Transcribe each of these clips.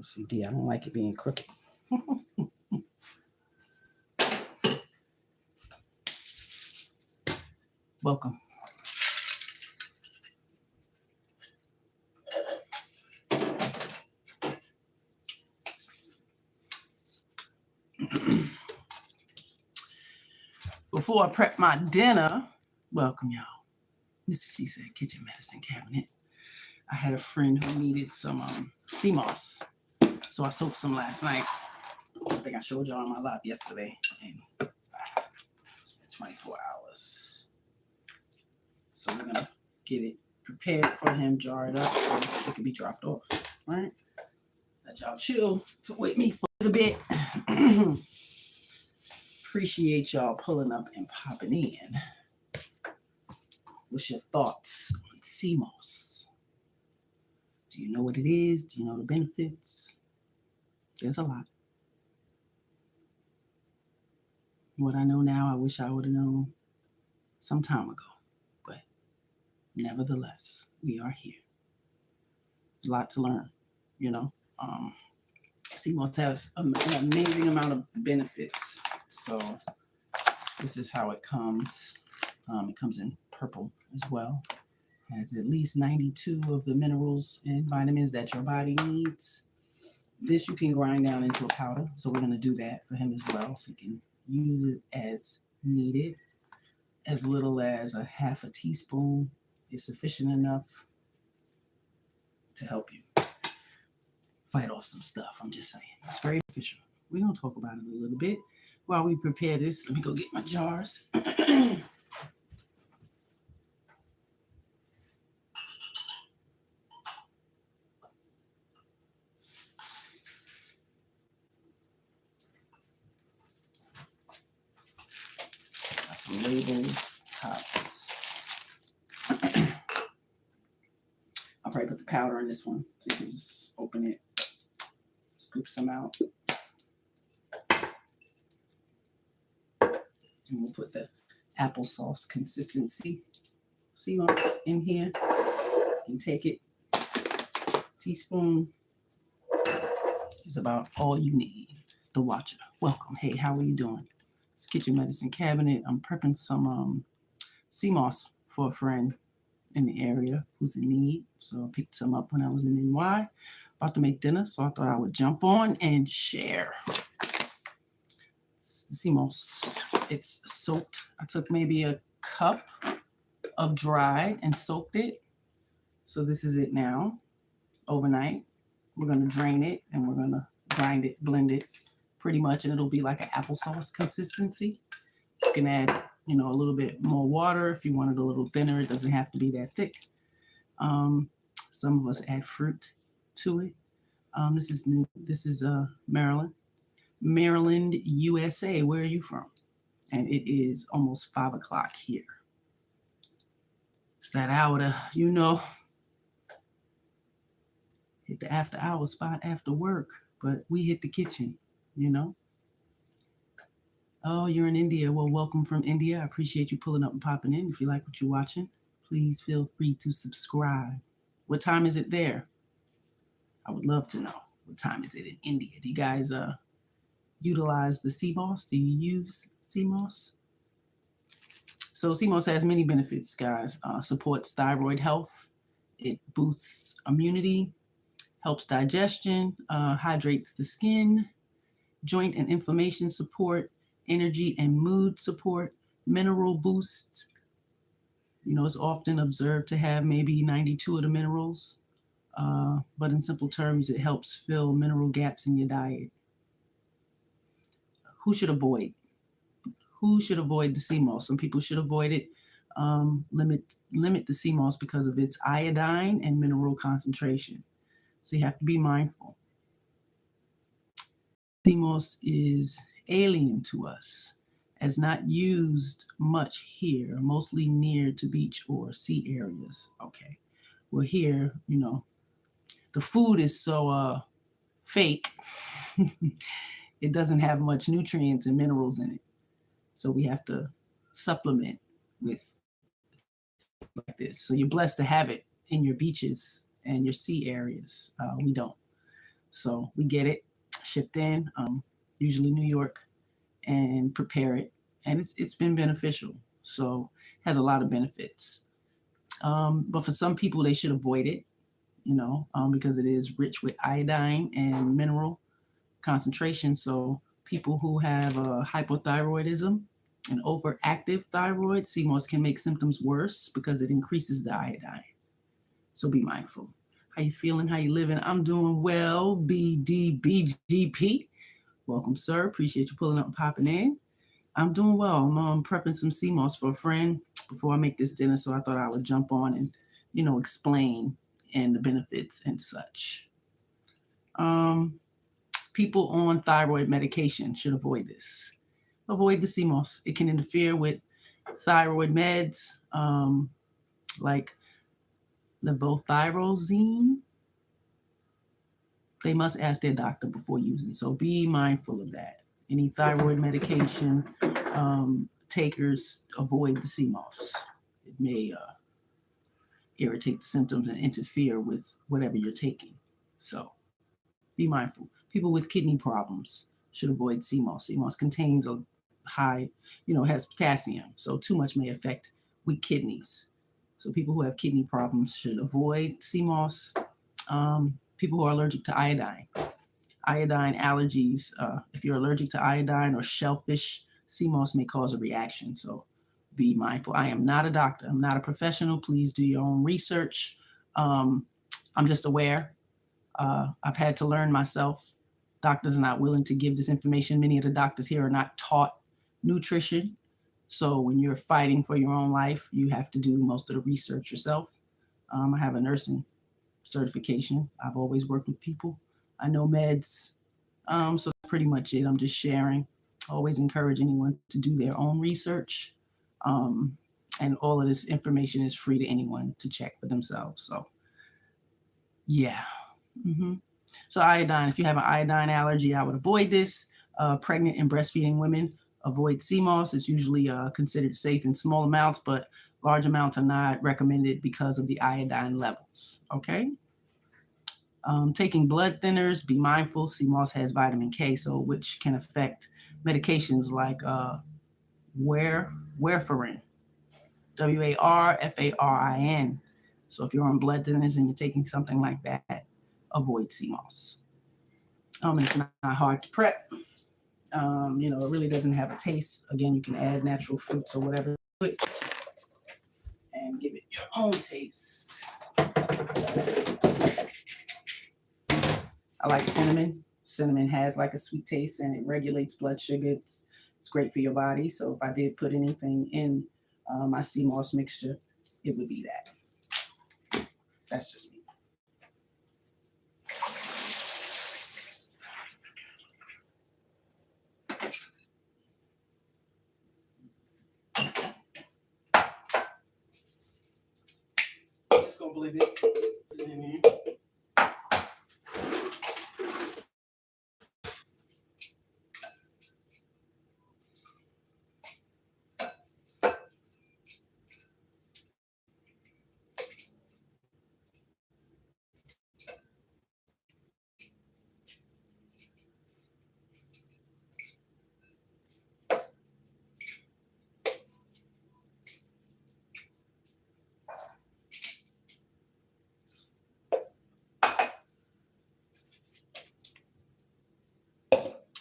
OCD. I don't like it being crooked. Welcome. Before I prep my dinner, welcome y'all. Mrs. She said kitchen medicine cabinet. I had a friend who needed some sea moss, so I soaked some last night. I think I showed y'all in my live yesterday, and it's been 24 hours. So we're gonna get it prepared for him, jar it up so it can be dropped off. All right, let y'all chill with me for a little bit. Appreciate y'all pulling up and popping in. What's your thoughts on sea moss? Do you know what it is? Do you know the benefits? There's a lot. What I know now, I wish I would have known some time ago. But nevertheless, we are here. A lot to learn, you know. Sea moss has an amazing amount of benefits. So this is how it comes. It comes in purple as well. Has at least 92 of the minerals and vitamins that your body needs. This you can grind down into a powder. So we're going to do that for him as well. So you can use it as needed. As little as a half a teaspoon is sufficient enough to help you fight off some stuff. I'm just saying. It's very beneficial. We're going to talk about it a little bit. While we prepare this, let me go get my jars. Some labels, tops. I'll probably put the powder in this one so you can just open it, scoop some out. And we'll put the applesauce consistency sea moss in here. You can take it. Teaspoon is about all you need. The Watcher. Welcome. Hey, how are you doing? It's kitchen medicine cabinet. I'm prepping some sea moss for a friend in the area who's in need. So I picked some up when I was in NY. About to make dinner, so I thought I would jump on and share. It's the sea moss. It's soaked. I took maybe a cup of dried and soaked it. So this is it now, overnight. We're going to drain it and we're going to grind it, blend it pretty much, and it'll be like an applesauce consistency. You can add, a little bit more water if you want it a little thinner. It doesn't have to be that thick. Some of us add fruit to it. This is new. This is Maryland, USA. Where are you from? And it is almost 5 o'clock here. It's that hour to, hit the after hour spot after work, but we hit the kitchen, Oh, you're in India. Well, welcome from India. I appreciate you pulling up and popping in. If you like what you're watching, please feel free to subscribe. What time is it there? I would love to know. What time is it in India? Do you guys utilize the sea moss? Do you use sea moss? So sea moss has many benefits, guys. Supports thyroid health. It boosts immunity, helps digestion, hydrates the skin, joint and inflammation support, energy and mood support, mineral boost. It's often observed to have maybe 92 of the minerals, but in simple terms, it helps fill mineral gaps in your diet. Who should avoid? Who should avoid the sea moss? Some people should avoid it. Limit the sea moss because of its iodine and mineral concentration. So you have to be mindful. Sea moss is alien to us, as not used much here, mostly near to beach or sea areas. Okay. Well, here, the food is so fake. It doesn't have much nutrients and minerals in it. So we have to supplement with like this. So you're blessed to have it in your beaches and your sea areas. We don't. So we get it shipped in, usually New York, and prepare it. And it's been beneficial. So has a lot of benefits. But for some people, they should avoid it, because it is rich with iodine and mineral concentration. So people who have hypothyroidism and overactive thyroid, CMOS can make symptoms worse because it increases the iodine. So be mindful. How you feeling? How you living? I'm doing well. BDBGP. Welcome, sir. Appreciate you pulling up and popping in. I'm doing well. I'm prepping some CMOS for a friend before I make this dinner, so I thought I would jump on and, explain and the benefits and such. People on thyroid medication should avoid this. Avoid the CMOS. It can interfere with thyroid meds like levothyroxine. They must ask their doctor before using. So be mindful of that. Any thyroid medication takers, avoid the CMOS. It may irritate the symptoms and interfere with whatever you're taking. So be mindful. People with kidney problems should avoid CMOS. CMOS contains a high, has potassium. So too much may affect weak kidneys. So people who have kidney problems should avoid CMOS. People who are allergic to iodine. Iodine allergies, if you're allergic to iodine or shellfish, CMOS may cause a reaction. So be mindful. I am not a doctor. I'm not a professional. Please do your own research. I'm just aware. I've had to learn myself. Doctors are not willing to give this information. Many of the doctors here are not taught nutrition. So when you're fighting for your own life, you have to do most of the research yourself. I have a nursing certification. I've always worked with people. I know meds. So that's pretty much it. I'm just sharing. I always encourage anyone to do their own research. And all of this information is free to anyone to check for themselves. So, yeah. So iodine, if you have an iodine allergy, I would avoid this. Pregnant and breastfeeding women, avoid CMOS. It's usually considered safe in small amounts, but large amounts are not recommended because of the iodine levels, okay? Taking blood thinners, be mindful. CMOS has vitamin K, so which can affect medications like warfarin, warfarin. So if you're on blood thinners and you're taking something like that, avoid CMOS. It's not hard to prep. It really doesn't have a taste. Again, you can add natural fruits or whatever to it and give it your own taste. I like cinnamon. Cinnamon has like a sweet taste and it regulates blood sugar. It's great for your body. So if I did put anything in my CMOS mixture, it would be that. That's just me. Just gonna blend it. Put it in here.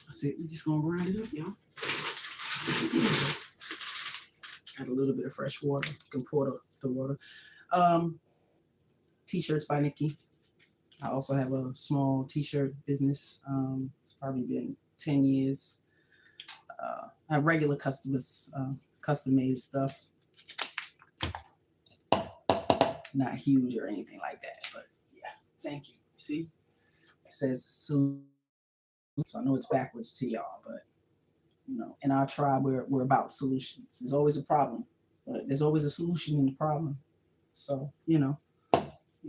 That's it. We're just gonna grind it up, y'all. Add a little bit of fresh water. You can pour the water. T-shirts by Nikki. I also have a small T-shirt business. It's probably been 10 years. I have regular customers, custom-made stuff. Not huge or anything like that, but yeah. Thank you. See, it says solution. So I know it's backwards to y'all, but in our tribe, we're about solutions. There's always a problem, but there's always a solution in the problem. So we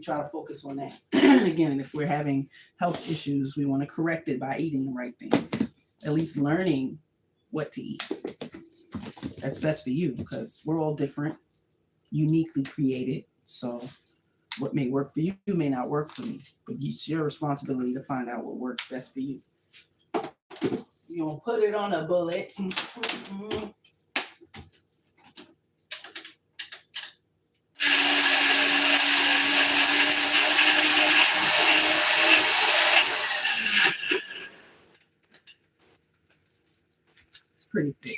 try to focus on that. Again, if we're having health issues, we want to correct it by eating the right things. At least learning what to eat. That's best for you because we're all different, uniquely created. So What may work for you may not work for me, but it's your responsibility to find out what works best for you. You're going to put it on a bullet. It's pretty thick.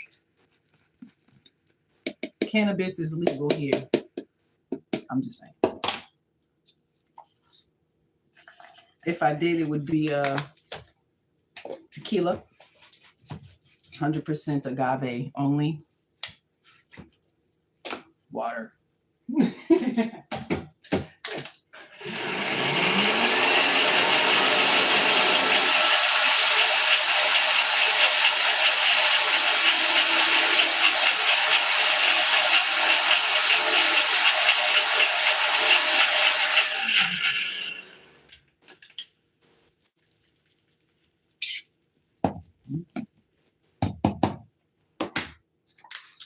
Cannabis is legal here. I'm just saying. If I did, it would be tequila, 100% agave only. Water.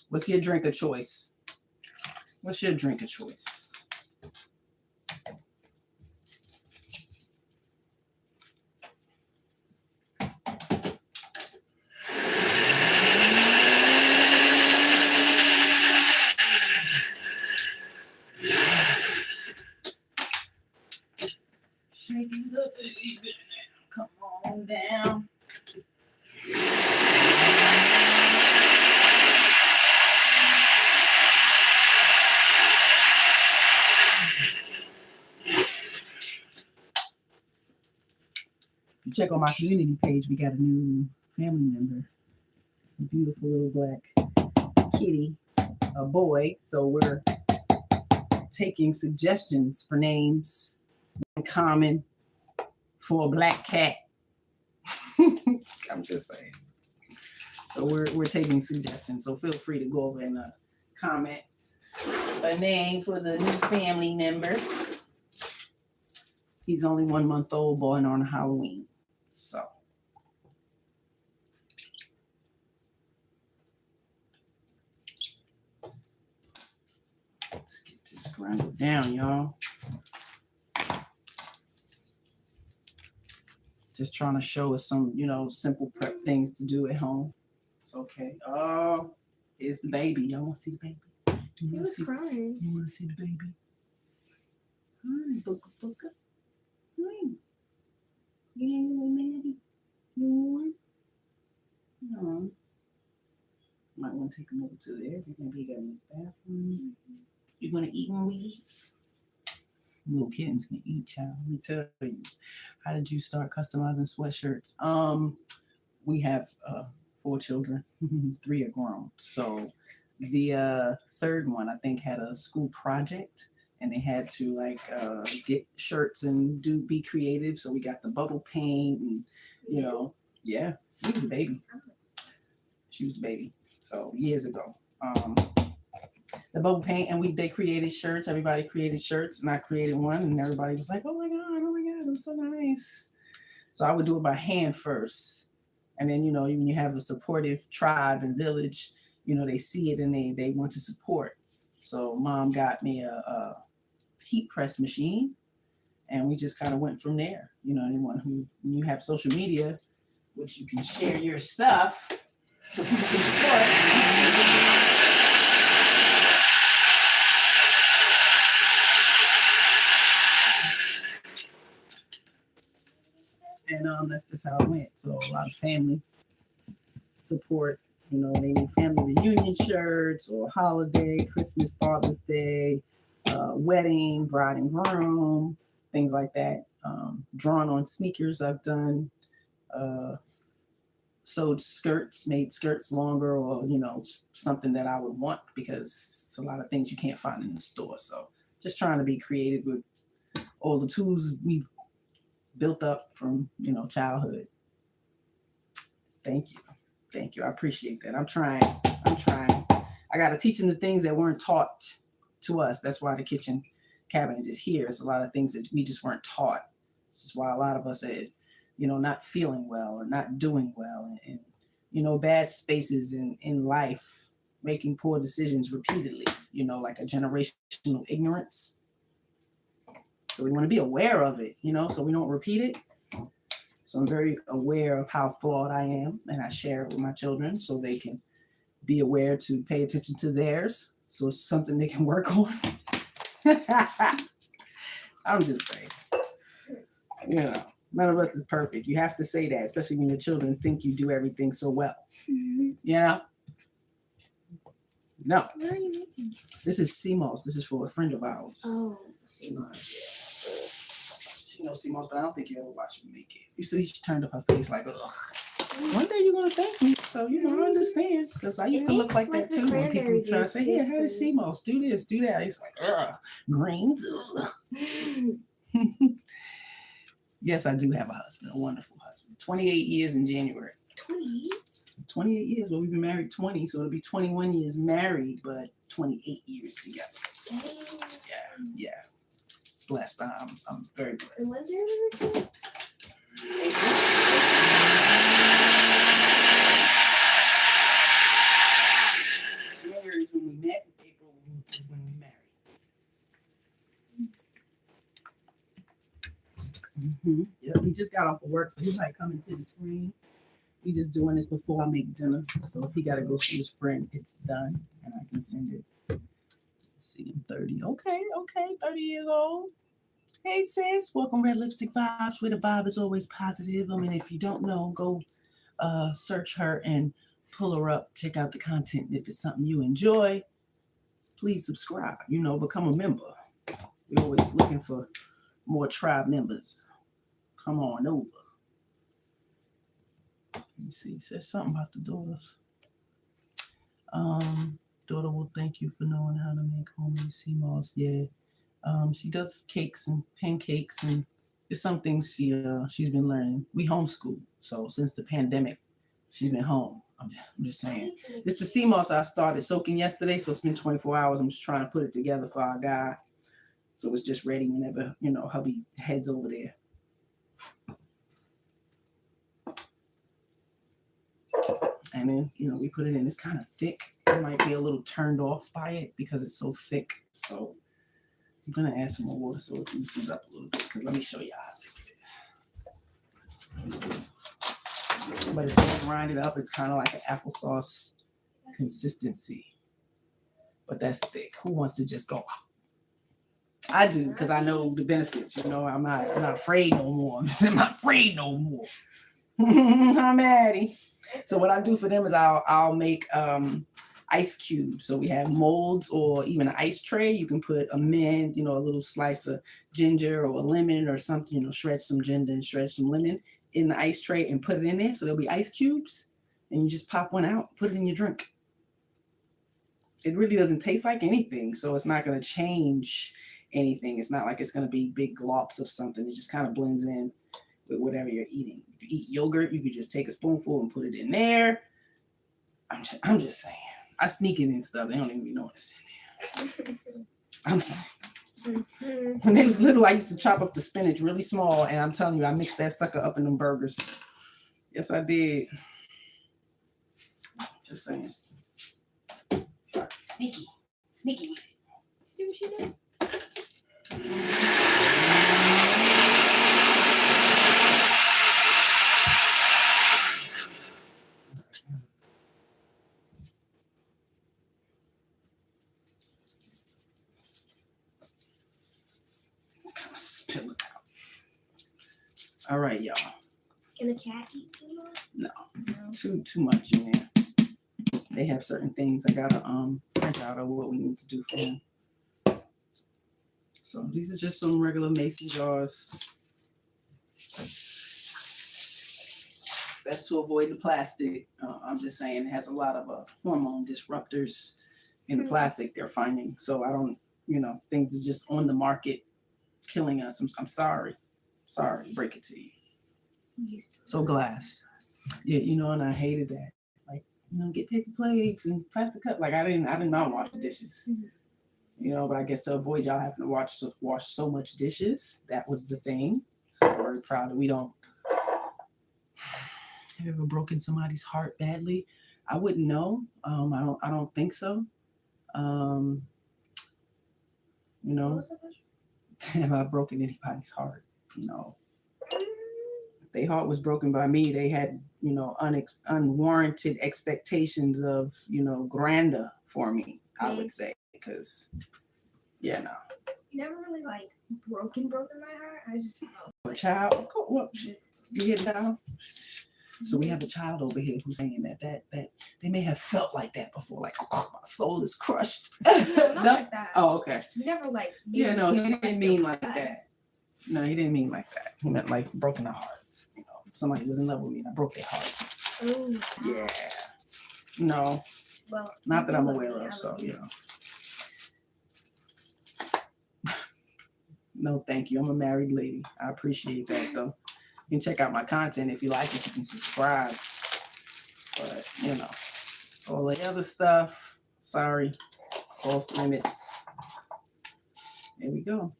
What's your drink of choice? What's your drink of choice? Shake it up, baby. Come on down. Check on my community page. We got a new family member, a beautiful little black kitty, a boy. So we're taking suggestions for names in common for a black cat. I'm just saying. So we're taking suggestions. So feel free to go over and comment a name for the new family member. He's only 1 month old, born on Halloween. So let's get this ground down, y'all. Just trying to show us some, simple prep things to do at home. It's okay. Oh, here's the baby. Y'all want to see the baby? He was crying. You want to see the baby? Hi, Booka Booka. Hi. You ain't really Maddie. No. Might want to take him over to there. Maybe he got in his bathroom. You want to eat when we eat? Little kittens can eat, child. Let me tell you. How did you start customizing sweatshirts? We have 4 children. 3 are grown. So the third one, I think, had a school project. And they had to get shirts and be creative. So we got the bubble paint and, yeah, he was a baby. She was a baby. So years ago. The bubble paint and they created shirts. Everybody created shirts and I created one and everybody was like, oh my God, it was so nice. So I would do it by hand first. And then, when you have a supportive tribe and village, they see it and they want to support. So mom got me a heat press machine and we just kind of went from there. When you have social media, which you can share your stuff so people can support. And that's just how it went. So a lot of family support. They need family reunion shirts or holiday, Christmas, Father's Day, wedding, bride and groom, things like that. Drawn on sneakers I've done. Sewed skirts, made skirts longer or, something that I would want because it's a lot of things you can't find in the store. So just trying to be creative with all the tools we've built up from, childhood. Thank you. I appreciate that. I'm trying. I got to teach them the things that weren't taught to us. That's why the kitchen cabinet is here. It's a lot of things that we just weren't taught. This is why a lot of us are, not feeling well or not doing well and bad spaces in life, making poor decisions repeatedly, like a generational ignorance. So we want to be aware of it, so we don't repeat it. So I'm very aware of how flawed I am, and I share it with my children so they can be aware to pay attention to theirs. So it's something they can work on. I'm just saying, none of us is perfect. You have to say that, especially when your children think you do everything so well. No. What are you making? This is CMOS. This is for a friend of ours. Oh, CMOS. She knows CMOS, but I don't think you ever watched me make it. You see, she turned up her face like, ugh. One day you're going to thank me. So, I understand. Because I used to look like that too. When people try to say, here, how does CMOS? Do this, do that. It's like, ugh, greens. Yes, I do have a husband, a wonderful husband. 28 years in January. 28 years. Well, we've been married 20, so it'll be 21 years married, but 28 years together. Yeah. Blessed. I'm very blessed. And when's your anniversary? January is when we met. April is when we married. Yeah, we just got off of work, so he's like coming to the screen. We just doing this before I make dinner. So if he got to go see his friend, it's done, and I can send it. Let's see, I'm 30. Okay, 30 years old. Hey sis, welcome Red Lipstick Vibes, where the vibe is always positive. I mean, if you don't know, go search her and pull her up. Check out the content. If it's something you enjoy, please subscribe. Become a member. We're always looking for more tribe members. Come on over. Let me see. It says something about the daughters. Daughter will thank you for knowing how to make homemade CMOS. Yeah. She does cakes and pancakes, and there's some things she's been learning. We homeschool, so since the pandemic, she's been home. I'm just saying. It's the CMOS I started soaking yesterday, so it's been 24 hours. I'm just trying to put it together for our guy, so it's just ready whenever hubby heads over there. And then we put it in. It's kind of thick. I might be a little turned off by it because it's so thick. So I'm gonna add some more water so it loosens up a little bit. Because let me show you how thick it is. But if you grind it up, it's kind of like an applesauce consistency. But that's thick. Who wants to just go? I do, because I know the benefits. I'm not afraid no more. I'm not afraid no more. I'm Addie. So what I do for them is I'll make ice cubes. So we have molds or even an ice tray. You can put a mint, a little slice of ginger or a lemon or something, shred some ginger and shred some lemon in the ice tray and put it in there. So there'll be ice cubes and you just pop one out, put it in your drink. It really doesn't taste like anything. So it's not going to change anything. It's not like it's going to be big globs of something. It just kind of blends in with whatever you're eating. If you eat yogurt, you could just take a spoonful and put it in there. I'm just saying. I sneak it in stuff. They don't even know it's in there. When they was little, I used to chop up the spinach really small, and I'm telling you, I mixed that sucker up in them burgers. Yes, I did. Just saying. Sneaky with it. See what she did? All right, y'all. Can a cat eat CMOS? No, too much in there. They have certain things I gotta print out of what we need to do for them. So these are just some regular mason jars. Best to avoid the plastic. I'm just saying it has a lot of hormone disruptors in the plastic they're finding. So I don't, things are just on the market killing us. I'm sorry. Sorry to break it to you. So glass. Yeah, and I hated that. Like, get paper plates and plastic cup. Like I did not wash the dishes. But I guess to avoid y'all having to wash so much dishes, that was the thing. So I'm very proud that we don't. Have you ever broken somebody's heart badly? I wouldn't know. I don't think so. What was the question? have I broken anybody's heart? You know, if their heart was broken by me, they had, you know, unwarranted expectations of, you know, grandeur for me, I would say. Because, yeah, no. You never really like broken my heart. I just felt A child, of course, what, you hear that now? So we have a child over here who's saying that they may have felt like that before, like, oh, my soul is crushed. no, not like that. Oh, okay. Never like. Yeah, no, he didn't mean like depressed. that. No, he didn't mean like that. He meant like broken the heart. You know, somebody was in love with me and I broke their heart. Ooh. Yeah. No, Well, not that I'm you love aware me, I of. So, love you know. No, thank you. I'm a married lady. I appreciate that, though. You can check out my content if you like it. You can subscribe. But, you know, all the other stuff, sorry, off limits. There we go.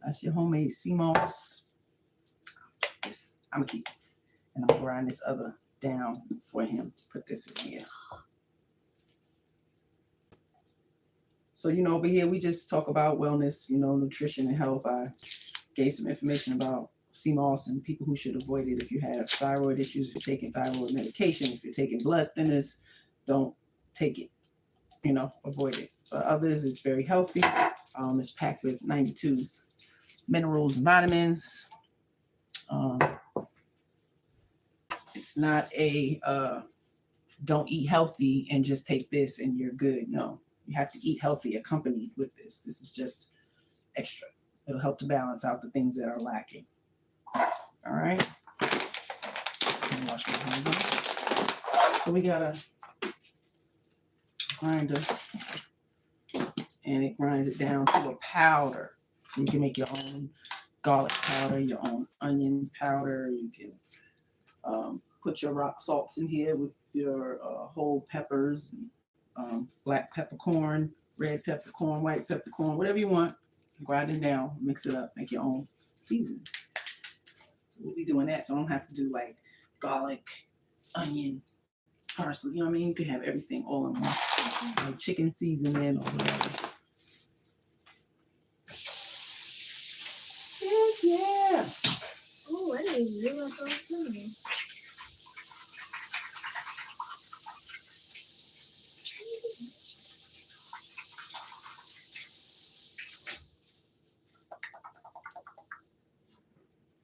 That's your homemade sea moss. I'm going to keep this. And I'm going to grind this other down for him. Put this in here. So, you know, over here, we just talk about wellness, you know, nutrition and health. I gave some information about sea moss and people who should avoid it if you have thyroid issues, if you're taking thyroid medication, if you're taking blood thinners, don't take it, you know, avoid it. For others, it's very healthy. It's packed with 92 minerals and vitamins. It's not a don't eat healthy and just take this and you're good. No. You have to eat healthy accompanied with this. This is just extra. It'll help to balance out the things that are lacking. All right. Let me wash my hands off. So we got a grinder, and it grinds it down to a powder. So you can make your own garlic powder, your own onion powder. You can put your rock salts in here with your whole peppers. Black peppercorn, red peppercorn, white peppercorn, whatever you want. Grind it down, mix it up, make your own seasoning. So we'll be doing that, so I don't have to do like garlic, onion, parsley. You know what I mean? You can have everything all in one. Like chicken seasoning or whatever. Heck yeah! Oh, I didn't even realize I was doing it.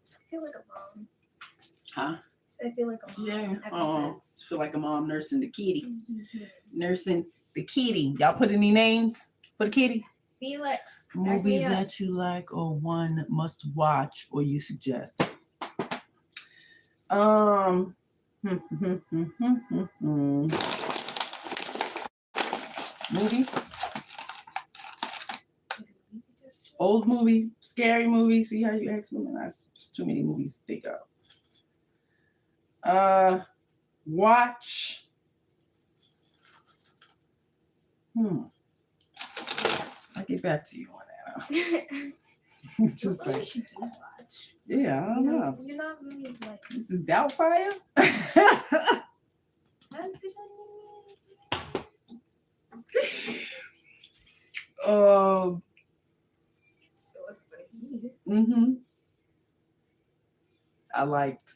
I feel like a mom. Huh? I feel like a mom. Yeah. Ever Oh, since. feel like a mom nursing the kitty. Mhm. Nursing the kitty. Y'all put any names for the kitty? Felix. back Movie me up. that you like or one must watch or you suggest. Movie? Old movie, scary movie. See how you ask me? That's too many movies to think of. Watch. I'll get back to you on that. Just What like, should you watch? yeah, I don't know. You're not really like This is Doubtfire? 100%. I liked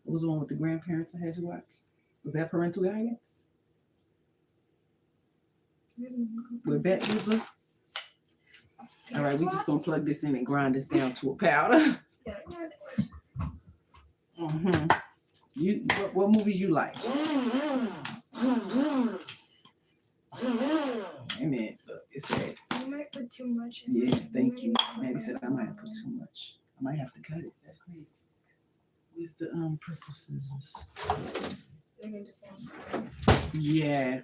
what was the one with the grandparents I had you watch? Was that Parental Guidance? With Bette Midler? All right, we just gonna plug this in and grind this down to a powder. You what movies you like? Amen. So it said, You might put too much in. yeah, thank you. Maddie said I might have put too much. I might have to cut it. That's crazy. Where's the purple scissors? Yeah.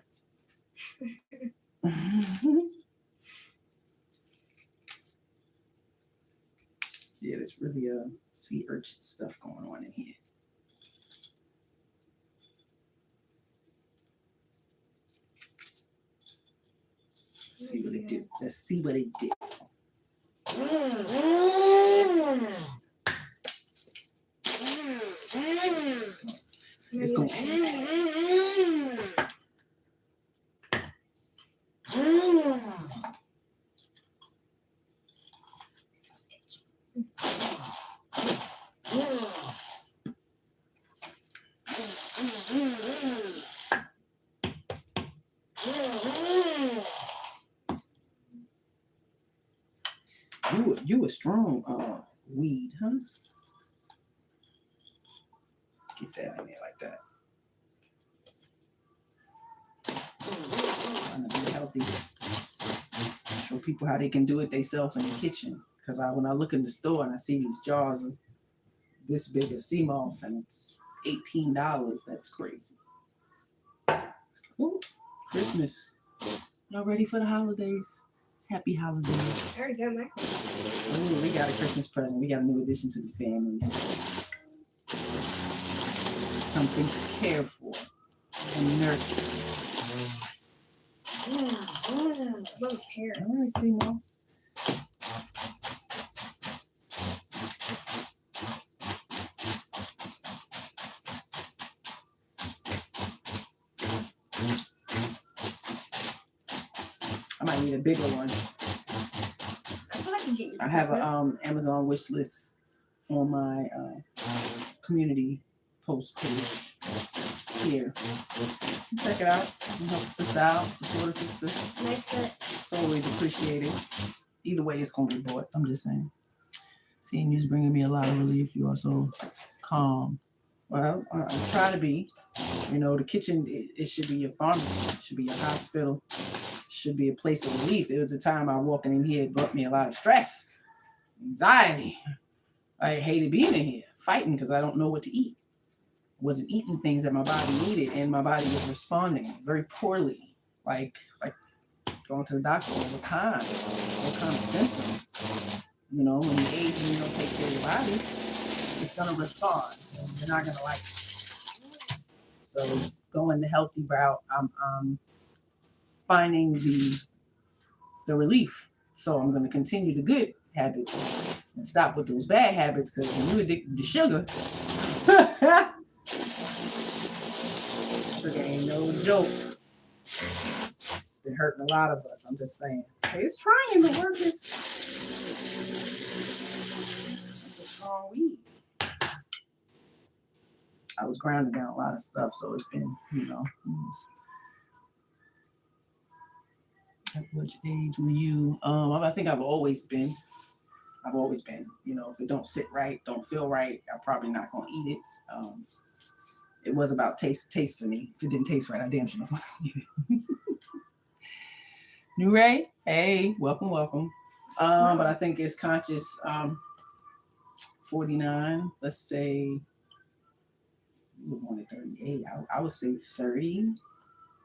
Yeah, there's really sea urchin stuff going on in here. Let's see what it did. Let's see what it did. It's going. You a strong weed, huh? Let's get that in there like that. Trying to be healthy. Show people how they can do it themselves in the kitchen. Because when I look in the store and I see these jars of this big of sea moss and it's $18, that's crazy. Ooh, Christmas. Y'all ready for the holidays? Happy holidays. I already got my. Ooh, we got a Christmas present. We got a new addition to the family. Something to care for and nurture. Love hair. All right, sea moss. I might need a bigger one. I feel like you get your I have a Christmas. Amazon wish list on my community post page here. Check it out. Help us out. Support a sister. Nice set. It's always appreciated. Either way, it's gonna be bought. I'm just saying. Seeing you's bringing me a lot of relief. You are so calm. Well, I try to be. You know, the kitchen, it should be your pharmacy. It should be your hospital. It should be a place of relief. There was a time I walking in here, it brought me a lot of stress, anxiety. I hated being in here, fighting because I don't know what to eat. Wasn't eating things that my body needed, and my body was responding very poorly. Like going to the doctor all the time, all kind of symptoms. You know, when you age and you don't take care of your body, it's gonna respond. And you're not gonna like it. So going the healthy route, I'm finding the relief. So I'm gonna continue the good habits and stop with those bad habits, because when you're addicted to sugar, sugar ain't no joke. It's been hurting a lot of us. I'm just saying. Hey, it's trying to work. It's a strong weed. I was grounding down a lot of stuff, so it's been, you know. At which age were you? I think I've always been. You know, if it don't sit right, don't feel right, I'm probably not gonna eat it. It was about taste for me. If it didn't taste right, I damn sure wasn't gonna eat it. New Ray, hey, welcome. But I think it's conscious. 49. Let's say. We wanted 38. I would say 30,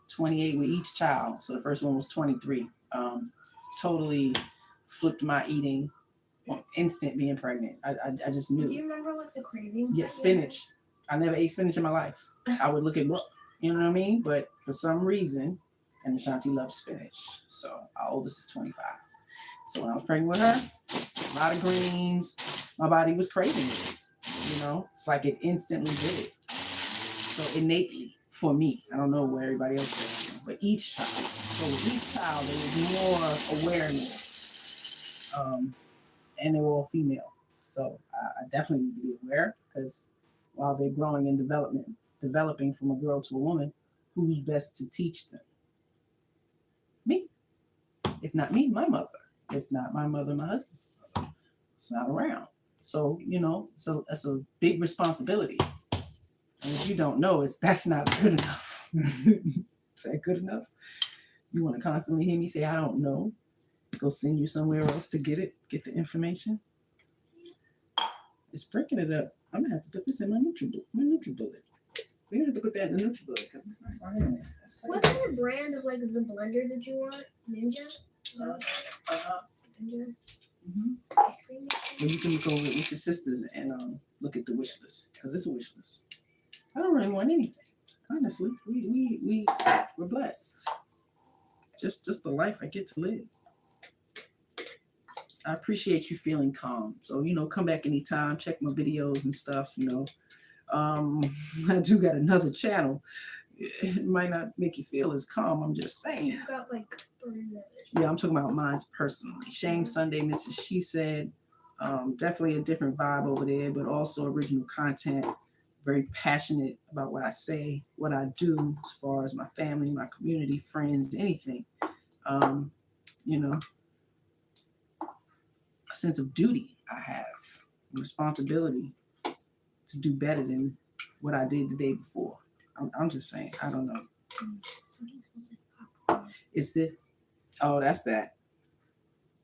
28 with each child. So the first one was 23. Totally flipped my eating. Instant being pregnant. I just knew. Do you remember like the cravings? Yeah, spinach. I never ate spinach in my life. I would look at, you know what I mean? But for some reason, and Ashanti loves spinach. So our oldest is 25. So when I was pregnant with her, a lot of greens. My body was craving it. You know, it's like it instantly did it. So innately for me, I don't know where everybody else is, but each child. So with each child, there was more awareness. And they were all female. So I definitely need to be aware, because while they're growing and developing from a girl to a woman, who's best to teach them? Me. If not me, my mother. If not my mother, my husband's mother. It's not around. So, you know, so that's a big responsibility. And if you don't know, that's not good enough. Is that good enough? You want to constantly hear me say, I don't know. Go send you somewhere else to get the information. It's breaking it up. I'm gonna have to put this in my NutriBullet. We're gonna have to put that in the NutriBullet because it's not right in there. What's the brand of like the blender that you want? Ninja? Ninja? Mm-hmm. Ice cream? Well, you can go with your sisters and look at the wish list, because it's a wish list. I don't really want anything. Honestly, we're blessed. Just the life I get to live. I appreciate you feeling calm. So, you know, come back anytime, check my videos and stuff, you know. I do got another channel. It might not make you feel as calm, I'm just saying. You got like 3 minutes. Yeah, I'm talking about mine's personally. Shame Sunday, Mrs. She Said. Definitely a different vibe over there, but also original content. Very passionate about what I say, what I do as far as my family, my community, friends, anything. You know. a sense of duty I have, responsibility to do better than what I did the day before. I'm just saying, I don't know. It's the, oh, that's that.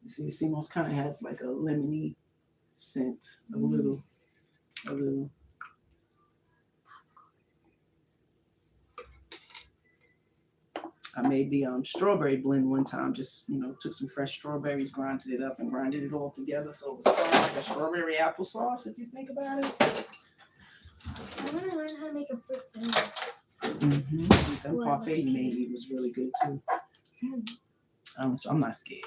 You see, the CMOS kind of has like a lemony scent, a little. I made the strawberry blend one time. Just took some fresh strawberries, grinded it up, and grinded it all together. So it was kind of like a strawberry applesauce, if you think about it. I want to learn how to make a fruit thing. That parfait you made was really good too. I'm not scared.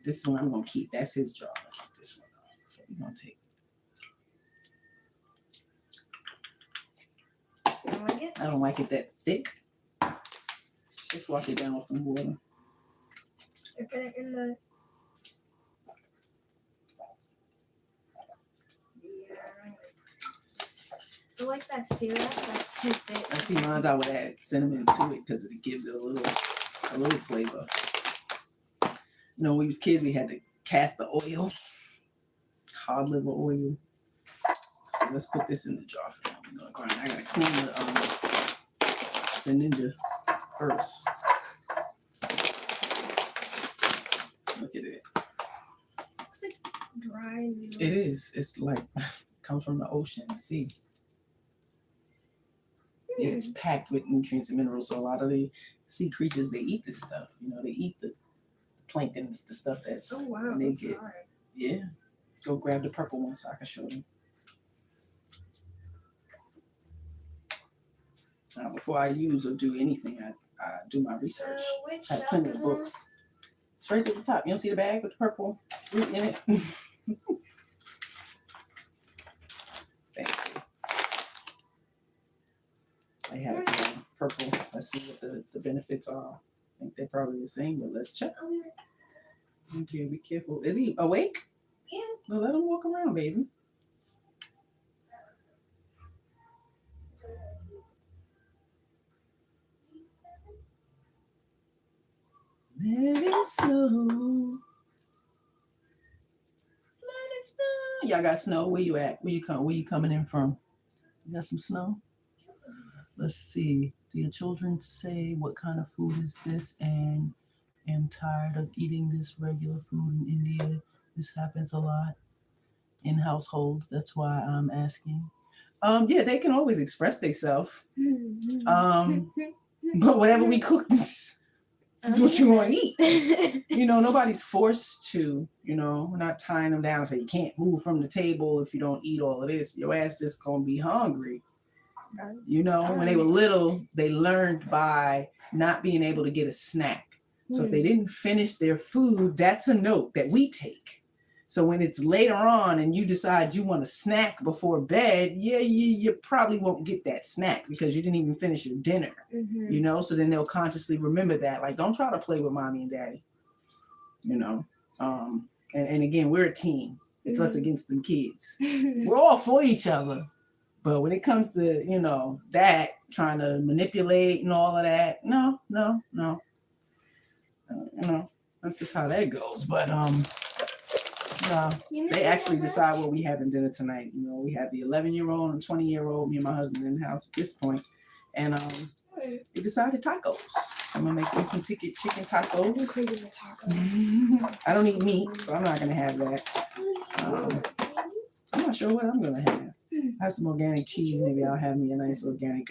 This one I'm gonna keep. That's his job. I keep this one. So we're gonna take. You don't like it? I don't like it that thick. Just wash it down with some water. I put it in the. I like that syrup. That's too thick. I see mine's. I would add cinnamon to it because it gives it a little flavor. When we was kids, we had to cast the oil, cod liver oil. So let's put this in the jar for now. We're gonna grind. I gotta clean the Ninja first. Look at it. Looks like dry. It is. It's like comes from the ocean. See. It's packed with nutrients and minerals. So a lot of the sea creatures, they eat this stuff. They eat the plankton, the stuff that's. Oh wow, they that's get. hard. Yeah. Go grab the purple one so I can show them. Before I use or do anything, I do my research. Which I have plenty of books. It's right at the top. You don't see the bag with the purple root in it? Thank you. I have purple. Let's see what the benefits are. I think they're probably the same, but let's check. Okay, be careful. Is he awake? Yeah. Well, let him walk around, baby. Let it snow. Let it snow. Y'all got snow? Where you at? Where you coming in from? You got some snow? Let's see. Do your children say what kind of food is this and am tired of eating this regular food in India? This happens a lot in households. That's why I'm asking. Yeah, they can always express themselves. But whatever we cook, this is what you want to eat. Nobody's forced to. We're not tying them down so you can't move from the table if you don't eat all of this. Your ass just gonna be hungry. When they were little, they learned by not being able to get a snack. So if they didn't finish their food, that's a note that we take. So when it's later on and you decide you want a snack before bed, you probably won't get that snack because you didn't even finish your dinner. So then they'll consciously remember that. Like, don't try to play with mommy and daddy. And again, we're a team. It's us against them kids. We're all for each other. But when it comes to, that, trying to manipulate and all of that, no. That's just how that goes. But, no, they actually decide what we have in dinner tonight. We have the 11-year-old and 20-year-old, me and my husband in the house at this point. And they decided tacos. So I'm going to make them some chicken tacos. I don't eat meat, so I'm not going to have that. I'm not sure what I'm going to have. I have some organic cheese. Maybe I'll have me a nice organic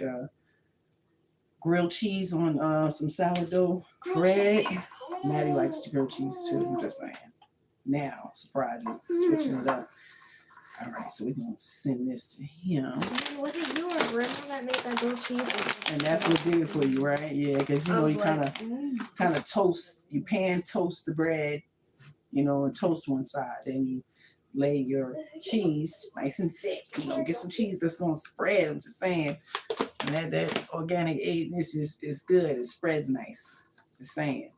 grilled cheese on some sourdough bread. Maddie likes grilled cheese too. I'm just saying. Now, surprising, switching it up. All right, so we're gonna send this to him. Was it you or grandma that made that grilled cheese? And that's what did it for you, right? Yeah, because you kind of toast. You pan toast the bread, and toast one side. Then you lay your cheese nice and thick. Get some cheese that's gonna spread. I'm just saying. And that organic aidness is good. It spreads nice. Just saying.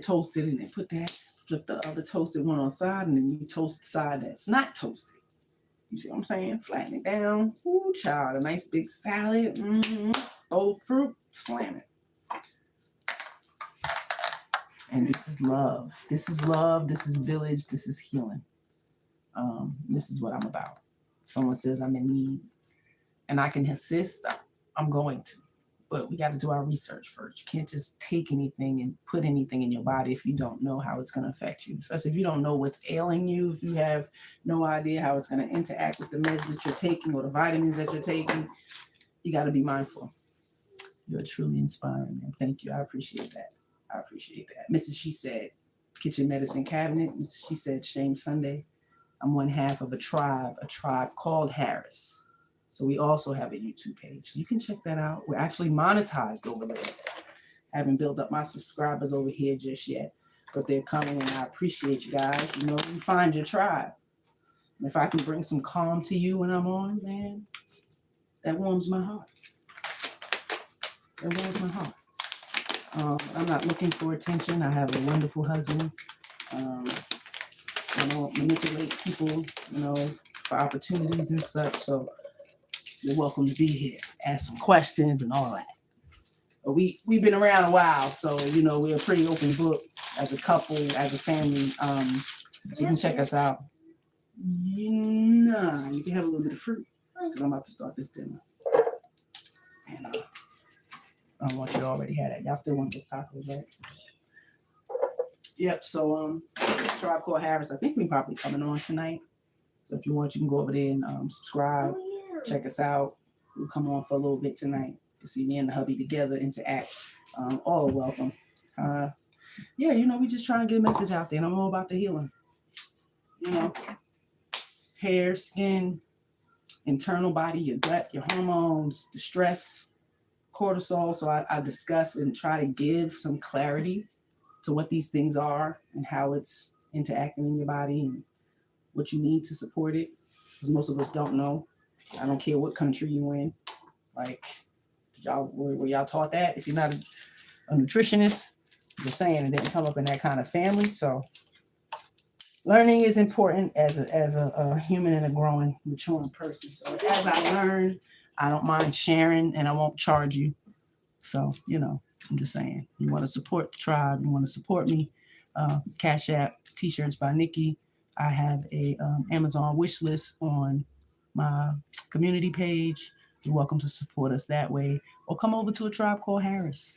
Toast it and then flip the other toasted one on the side, and then you toast the side that's not toasted. You see what I'm saying? Flatten it down. Ooh, child, a nice big salad. Bowl fruit, slam it. And this is love. This is love. This is village. This is healing. This is what I'm about. Someone says I'm in need and I can assist, I'm going to. But we got to do our research first. You can't just take anything and put anything in your body if you don't know how it's going to affect you. Especially if you don't know what's ailing you, if you have no idea how it's going to interact with the meds that you're taking or the vitamins that you're taking, you got to be mindful. You're truly inspiring, man. Thank you. I appreciate that. I appreciate that. Mrs. She said, Kitchen Medicine Cabinet. Mrs. She said, Shame Sunday. I'm one half of a tribe called Harris. So we also have a YouTube page. So you can check that out. We're actually monetized over there. I haven't built up my subscribers over here just yet, but they're coming and I appreciate you guys. You know, you find your tribe. And if I can bring some calm to you when I'm on, man, that warms my heart. That warms my heart. I'm not looking for attention. I have a wonderful husband. I don't manipulate people, you know, for opportunities and such. So you're welcome to be here. Ask some questions and all that. But we've been around a while, so you know we're a pretty open book as a couple, as a family. So you can check us out. Nah, you can have a little bit of fruit because I'm about to start this dinner. And I don't want you to already have that. Y'all still want those tacos, right? Yep. So Tribe Called Harris. I think we probably coming on tonight. So if you want, you can go over there and subscribe. Check us out. We'll come on for a little bit tonight. You see me and the hubby together, interact. All are welcome. Yeah, you know, we just trying to get a message out there, and I'm all about the healing. You know, hair, skin, internal body, your gut, your hormones, the stress, cortisol. So I discuss and try to give some clarity to what these things are and how it's interacting in your body and what you need to support it. Because most of us don't know. I don't care what country you're in. Like, y'all, were y'all taught that? If you're not a nutritionist, just saying, it didn't come up in that kind of family. So learning is important as a human and a growing, maturing person. So as I learn, I don't mind sharing and I won't charge you. So, you know, I'm just saying, you want to support the tribe, you want to support me, Cash App, T-shirts by Nikki. I have a Amazon wish list on my community page. You're welcome to support us that way. Or come over to A Tribe Called Harris.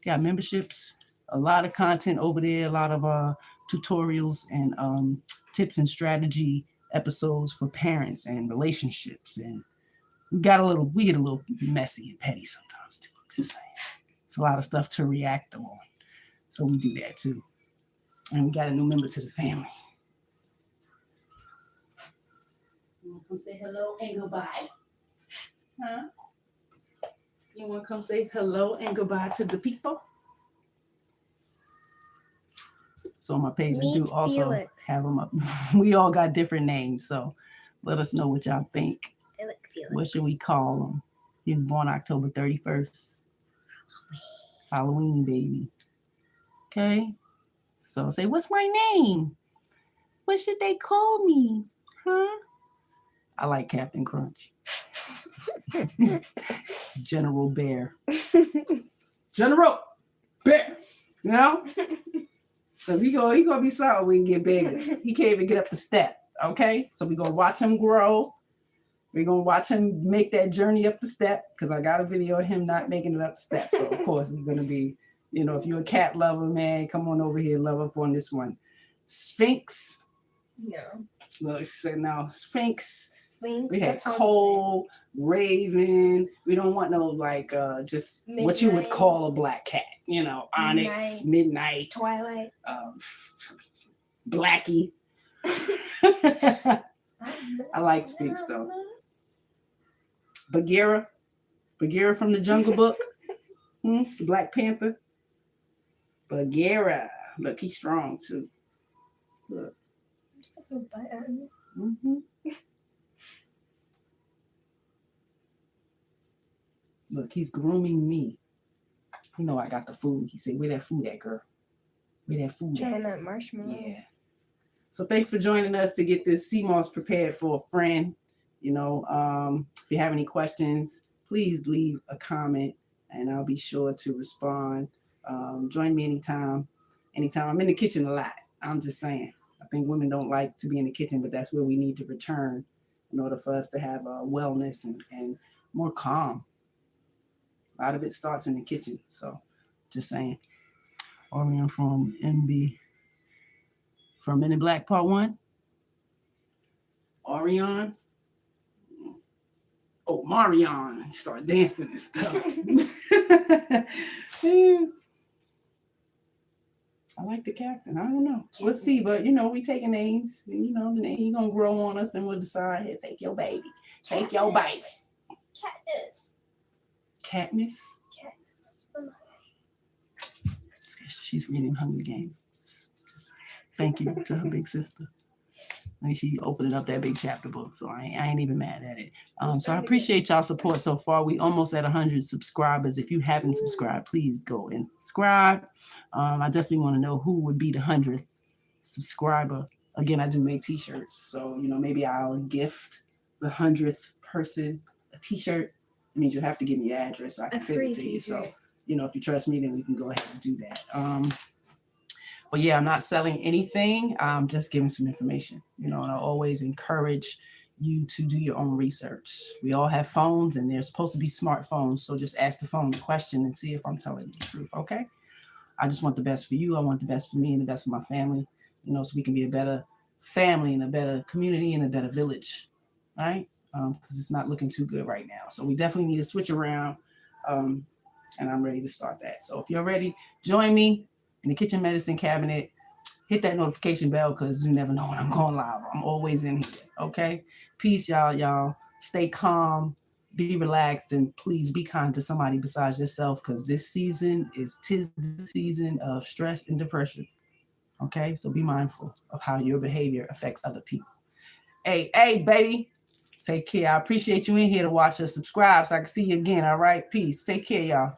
Got memberships, a lot of content over there, a lot of tutorials and tips and strategy episodes for parents and relationships. And we get a little messy and petty sometimes too. I'm just saying. It's a lot of stuff to react on. So we do that too. And we got a new member to the family. You want to come say hello and goodbye? Huh? You want to come say hello and goodbye to the people? So on my page, I do also have them up. We all got different names, so let us know what y'all think. I like Felix. What should we call him? He was born October 31st. Halloween, baby. Okay? So say, what's my name? What should they call me? Huh? I like Captain Crunch. General Bear. General Bear. You know? Because he gonna be sorry when he get bigger. He can't even get up the step. Okay? So we're gonna watch him grow. We're gonna watch him make that journey up the step. Because I got a video of him not making it up the step. So of course it's gonna be, you know, if you're a cat lover, man, come on over here, love up on this one. Sphinx. No. Well, she said no. Sphinx. Sphinx. We had Cole, Raven. We don't want no like just Midnight. What you would call a black cat. You know, Onyx, Midnight, Twilight, Blackie. I like Sphinx though. Bagheera from the Jungle Book. The Black Panther. Bagheera. Look, he's strong too. Look. Mm-hmm. Look, he's grooming me. You know I got the food. He said, where that food at, girl? Where that food at? And that marshmallow. Yeah. So thanks for joining us to get this sea moss prepared for a friend. You know, if you have any questions, please leave a comment and I'll be sure to respond. Join me anytime. anytime. I'm in the kitchen a lot. I'm just saying. I think women don't like to be in the kitchen, but that's where we need to return in order for us to have wellness and more calm. A lot of it starts in the kitchen. So just saying. Orion from MB. From Men in Black Part 1. Orion. Oh, Marion. Start dancing and stuff. I like the captain. I don't know. We'll see. But, we taking names. The name he going to grow on us and we'll decide, hey, take your baby. Take your baby. Katniss. Katniss? Katniss. She's reading Hunger Games. Thank you to her big sister. And she opened up that big chapter book, so I ain't even mad at it. So I appreciate y'all support so far. We almost at 100 subscribers. If you haven't subscribed, please go and subscribe. I definitely want to know who would be the 100th subscriber. Again, I do make t-shirts, so maybe I'll gift the 100th person a t-shirt. It means you'll have to give me your address so I can send it to you. So if you trust me, then we can go ahead and do that. But yeah, I'm not selling anything. I'm just giving some information, and I always encourage you to do your own research. We all have phones and they're supposed to be smartphones. So just ask the phone the question and see if I'm telling you the truth. Okay. I just want the best for you. I want the best for me and the best for my family, so we can be a better family and a better community and a better village. Right. Because it's not looking too good right now. So we definitely need to switch around. And I'm ready to start that. So if you're ready, join me in the kitchen medicine cabinet. Hit that notification bell because you never know when I'm going live. I'm always in here. Okay. Peace, y'all. Stay calm, be relaxed, and please be kind to somebody besides yourself because this season tis the season of stress and depression. Okay. So be mindful of how your behavior affects other people. Hey, baby. Take care. I appreciate you in here to watch us. Subscribe so I can see you again. All right. Peace. Take care, y'all.